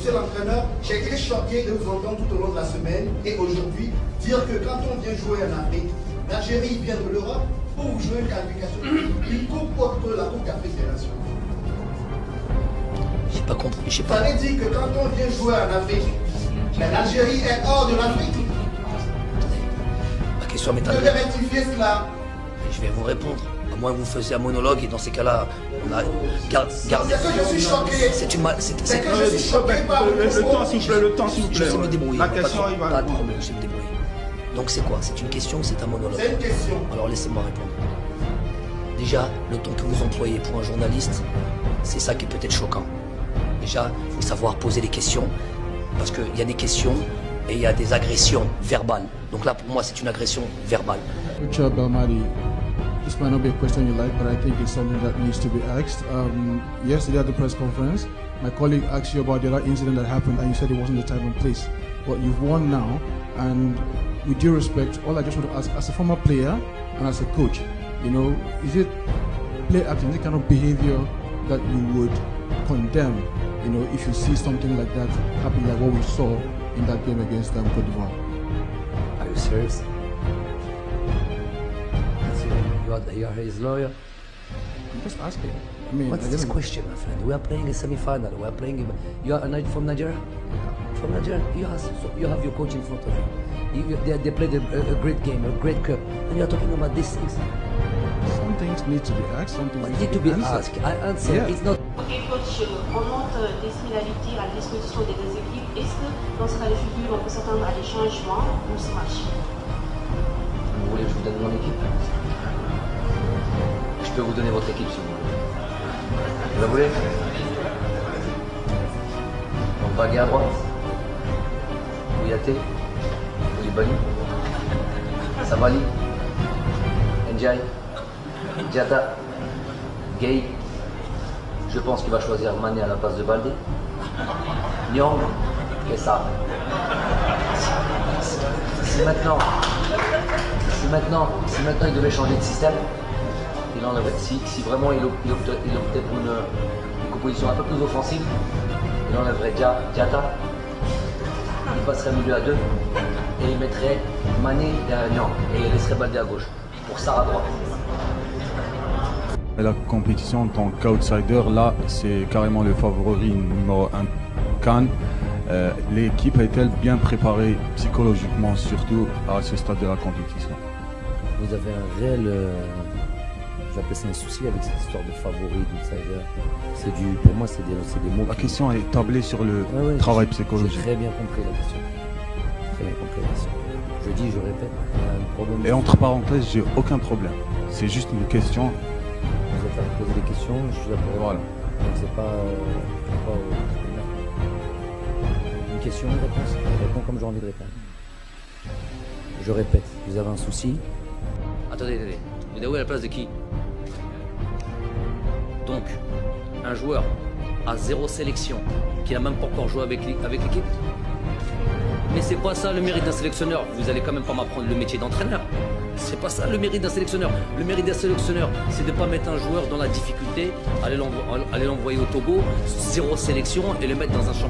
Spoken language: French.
seul entraîneur, j'ai été choqué de vous entendre tout au long de la semaine et aujourd'hui dire que quand on vient jouer en Afrique, l'Algérie vient de l'Europe pour jouer une qualification, une coupe contre la Coupe d'Afrique des Nations. J'ai pas compris, je sais pas. Ça veut dire que quand on vient jouer en Afrique, l'Algérie est hors de l'Afrique. La question m'est Vous devez rectifier cela. Je vais vous répondre. À moins que vous faisiez un monologue et dans ces cas-là, on a gardé. C'est que je suis choqué. C'est une mal. C'est que je suis choqué par le temps, s'il vous plaît, le temps, s'il vous plaît. Je sais me débrouiller. La question, il va. Pas de problème, je sais me débrouiller. Donc c'est quoi? C'est une question ou c'est un monologue? C'est une question. Alors laissez-moi répondre. Déjà, le ton que vous employez pour un journaliste, c'est ça qui est peut-être choquant. Déjà, il faut savoir poser les questions, parce qu'il y a des questions et il y a des agressions verbales. Donc là, pour moi, c'est une agression verbale. Good job, Belmadi. This might not be a question you like, but I think it's something that needs to be asked. Yesterday at the press conference, my colleague asked you about the other incident that happened, and you said it wasn't the time and place. But you've won now, and with due respect, all I just want to ask, as a former player and as a coach, you know, is it play acting, is it kind of behavior that you would condemn, you know, if you see something like that happen, like what we saw in that game against Côte d'Ivoire? Are you serious? You are his lawyer? I'm just asking. I mean, What's this question, my friend? We are playing a semi-final. We are playing. You are from Nigeria? From Nigeria? You have your coach in front of you. They played a great game, a great cup, and you are talking about these things. Some things need to be asked, some things Need to be answered. asked. I answer. Yeah. It's not. Ok coach, on monte des similarités à la disposition des deux équipes. Est-ce que dans ce cas de figure, on peut s'attendre à des changements pour ce match? Vous voulez que je vous donne mon équipe? Je peux vous donner votre équipe si vous voulez. Vous la voulez? Donc Bagui à droite, Kouyaté, Koulibaly, Sabali, Ndiaye, Diatta, Gueye. Je pense qu'il va choisir Mané à la place de Baldé. Nyang et ça. Si maintenant il devait changer de système, il enlèverait. Si vraiment il optait pour une composition un peu plus offensive, il enlèverait Diatta, il passerait milieu à deux et il mettrait Mané derrière Nyang et il laisserait Baldé à gauche pour Sarr à droite. La compétition en tant qu'outsider, là, c'est carrément le favori numéro 1 Cannes. L'équipe est-elle bien préparée psychologiquement, surtout à ce stade de la compétition? Vous avez un réel, j'appelle ça un souci avec cette histoire de favori, d'outsider. Pour moi, c'est des mots. La question est tablée sur le travail psychologique. J'ai très bien compris la question. Très bien compris la question. Je dis, je répète, il y a un problème. Et entre parenthèses, j'ai aucun problème. C'est juste une question. Vous êtes à me poser des questions, je suis là pour répondre. Voilà. Donc c'est pas une question, une réponse. Je réponds comme j'ai envie de répondre. Je répète, vous avez un souci. Attendez. Vous êtes où à la place de qui? Donc, un joueur à 0 sélection, qui n'a même pas encore joué avec l'équipe. Mais c'est pas ça le mérite d'un sélectionneur. Vous allez quand même pas m'apprendre le métier d'entraîneur. C'est pas ça le mérite d'un sélectionneur. Le mérite d'un sélectionneur, c'est de ne pas mettre un joueur dans la difficulté, aller l'envoyer au Togo, 0 sélection et le mettre dans un champ.